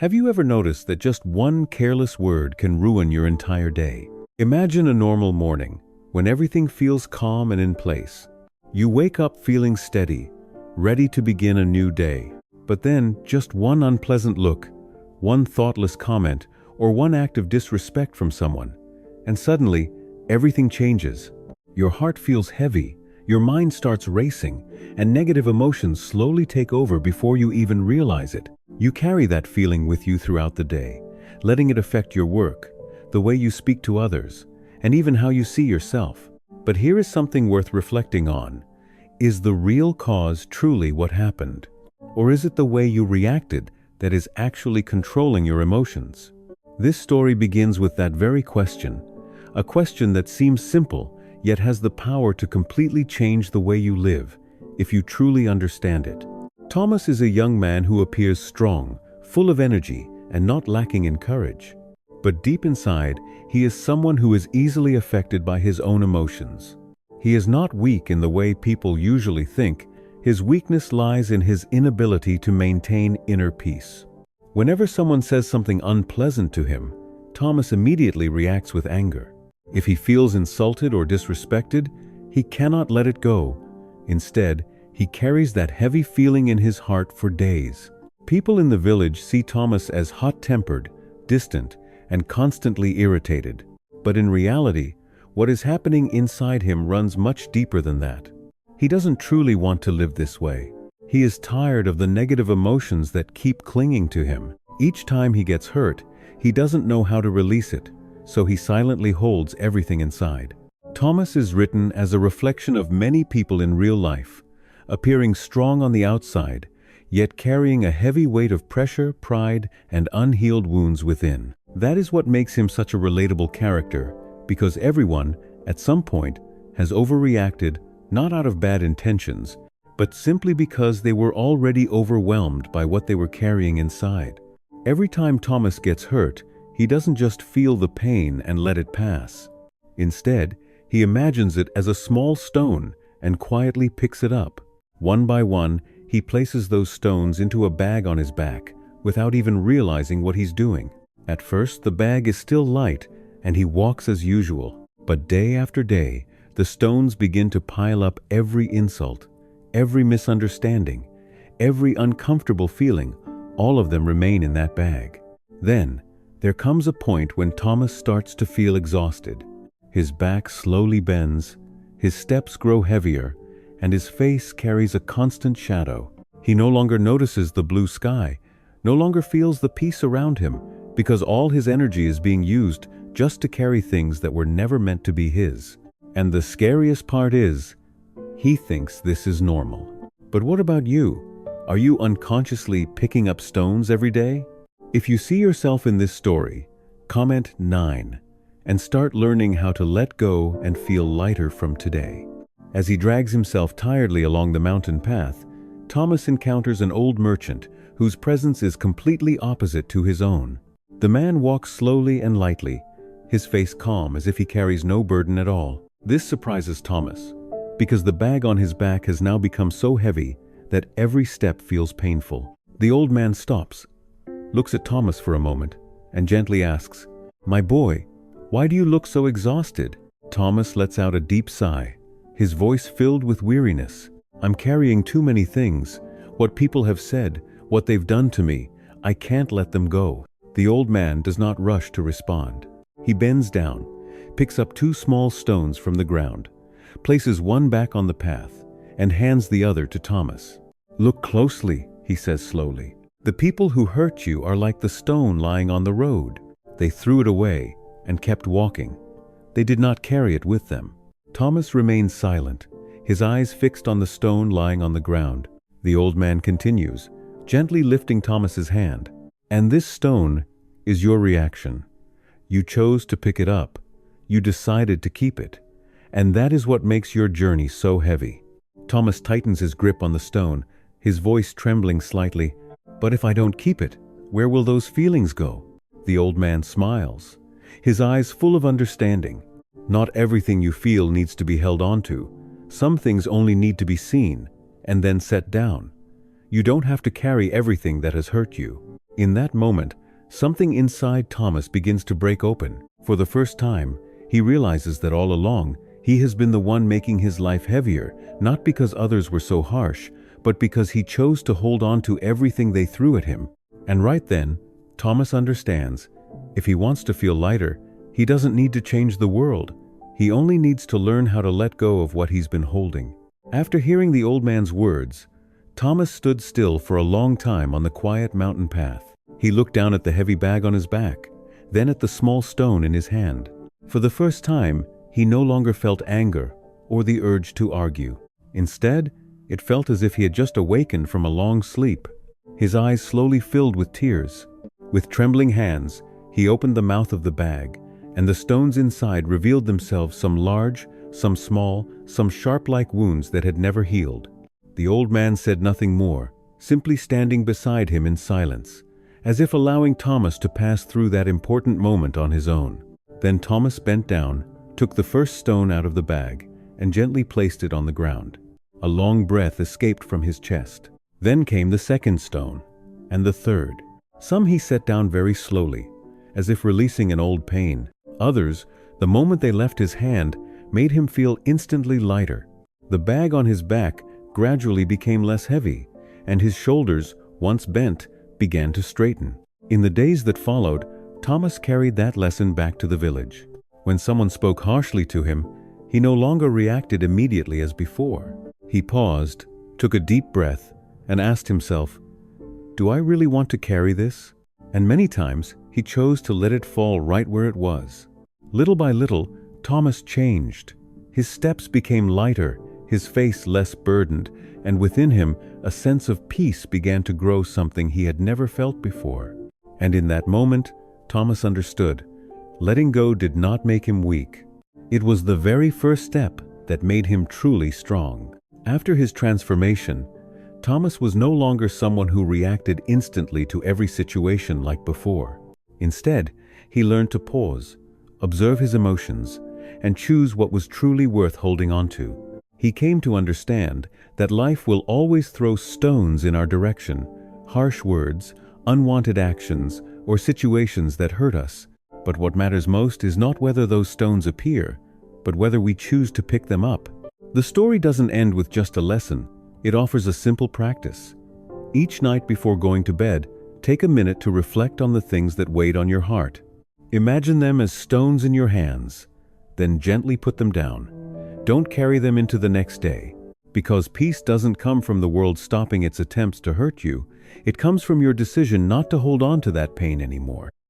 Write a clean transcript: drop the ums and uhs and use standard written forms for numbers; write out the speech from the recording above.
Have you ever noticed that just one careless word can ruin your entire day? Imagine a normal morning, when everything feels calm and in place. You wake up feeling steady, ready to begin a new day. But then, just one unpleasant look, one thoughtless comment, or one act of disrespect from someone, and suddenly, everything changes. Your heart feels heavy, your mind starts racing, and negative emotions slowly take over before you even realize it. You carry that feeling with you throughout the day, letting it affect your work, the way you speak to others, and even how you see yourself. But here is something worth reflecting on. Is the real cause truly what happened? Or is it the way you reacted that is actually controlling your emotions? This story begins with that very question, a question that seems simple, yet has the power to completely change the way you live, if you truly understand it. Thomas is a young man who appears strong, full of energy, and not lacking in courage. But deep inside, he is someone who is easily affected by his own emotions. He is not weak in the way people usually think. His weakness lies in his inability to maintain inner peace. Whenever someone says something unpleasant to him, Thomas immediately reacts with anger. If he feels insulted or disrespected, he cannot let it go. Instead, he carries that heavy feeling in his heart for days. People in the village see Thomas as hot-tempered, distant, and constantly irritated. But in reality, what is happening inside him runs much deeper than that. He doesn't truly want to live this way. He is tired of the negative emotions that keep clinging to him. Each time he gets hurt, he doesn't know how to release it, so he silently holds everything inside. Thomas is written as a reflection of many people in real life, appearing strong on the outside, yet carrying a heavy weight of pressure, pride, and unhealed wounds within. That is what makes him such a relatable character, because everyone, at some point, has overreacted, not out of bad intentions, but simply because they were already overwhelmed by what they were carrying inside. Every time Thomas gets hurt, he doesn't just feel the pain and let it pass. Instead, he imagines it as a small stone and quietly picks it up. One by one, he places those stones into a bag on his back, without even realizing what he's doing. At first, the bag is still light, and he walks as usual. But day after day, the stones begin to pile up every insult, every misunderstanding, every uncomfortable feeling. All of them remain in that bag. Then, there comes a point when Thomas starts to feel exhausted. His back slowly bends, his steps grow heavier, and his face carries a constant shadow. He no longer notices the blue sky, no longer feels the peace around him, because all his energy is being used just to carry things that were never meant to be his. And the scariest part is, he thinks this is normal. But what about you? Are you unconsciously picking up stones every day? If you see yourself in this story, comment 9 and start learning how to let go and feel lighter from today. As he drags himself tiredly along the mountain path, Thomas encounters an old merchant whose presence is completely opposite to his own. The man walks slowly and lightly, his face calm as if he carries no burden at all. This surprises Thomas, because the bag on his back has now become so heavy that every step feels painful. The old man stops, looks at Thomas for a moment, and gently asks, "My boy, why do you look so exhausted?" Thomas lets out a deep sigh, his voice filled with weariness. "I'm carrying too many things. What people have said, what they've done to me, I can't let them go." The old man does not rush to respond. He bends down, picks up 2 small stones from the ground, places one back on the path, and hands the other to Thomas. "Look closely," he says slowly. "The people who hurt you are like the stone lying on the road. They threw it away and kept walking. They did not carry it with them." Thomas remains silent, his eyes fixed on the stone lying on the ground. The old man continues, gently lifting Thomas's hand. "And this stone is your reaction. You chose to pick it up. You decided to keep it. And that is what makes your journey so heavy." Thomas tightens his grip on the stone, his voice trembling slightly. "But if I don't keep it, where will those feelings go?" The old man smiles, his eyes full of understanding. "Not everything you feel needs to be held onto. Some things only need to be seen, and then set down. You don't have to carry everything that has hurt you." In that moment, something inside Thomas begins to break open. For the first time, he realizes that all along, he has been the one making his life heavier, not because others were so harsh, but because he chose to hold on to everything they threw at him. And right then, Thomas understands, if he wants to feel lighter, he doesn't need to change the world. He only needs to learn how to let go of what he's been holding. After hearing the old man's words, Thomas stood still for a long time on the quiet mountain path. He looked down at the heavy bag on his back, then at the small stone in his hand. For the first time, he no longer felt anger or the urge to argue. Instead, it felt as if he had just awakened from a long sleep. His eyes slowly filled with tears. With trembling hands, he opened the mouth of the bag, and the stones inside revealed themselves, some large, some small, some sharp-like wounds that had never healed. The old man said nothing more, simply standing beside him in silence, as if allowing Thomas to pass through that important moment on his own. Then Thomas bent down, took the first stone out of the bag, and gently placed it on the ground. A long breath escaped from his chest. Then came the second stone, and the third. Some he set down very slowly, as if releasing an old pain. Others, the moment they left his hand, made him feel instantly lighter. The bag on his back gradually became less heavy, and his shoulders, once bent, began to straighten. In the days that followed, Thomas carried that lesson back to the village. When someone spoke harshly to him, he no longer reacted immediately as before. He paused, took a deep breath, and asked himself, "Do I really want to carry this?" And many times, he chose to let it fall right where it was. Little by little, Thomas changed. His steps became lighter, his face less burdened, and within him, a sense of peace began to grow, something he had never felt before. And in that moment, Thomas understood. Letting go did not make him weak. It was the very first step that made him truly strong. After his transformation, Thomas was no longer someone who reacted instantly to every situation like before. Instead, he learned to pause, observe his emotions, and choose what was truly worth holding on to. He came to understand that life will always throw stones in our direction, harsh words, unwanted actions, or situations that hurt us. But what matters most is not whether those stones appear, but whether we choose to pick them up. The story doesn't end with just a lesson. It offers a simple practice. Each night before going to bed, take a minute to reflect on the things that weighed on your heart. Imagine them as stones in your hands, then gently put them down. Don't carry them into the next day, because peace doesn't come from the world stopping its attempts to hurt you. It comes from your decision not to hold on to that pain anymore.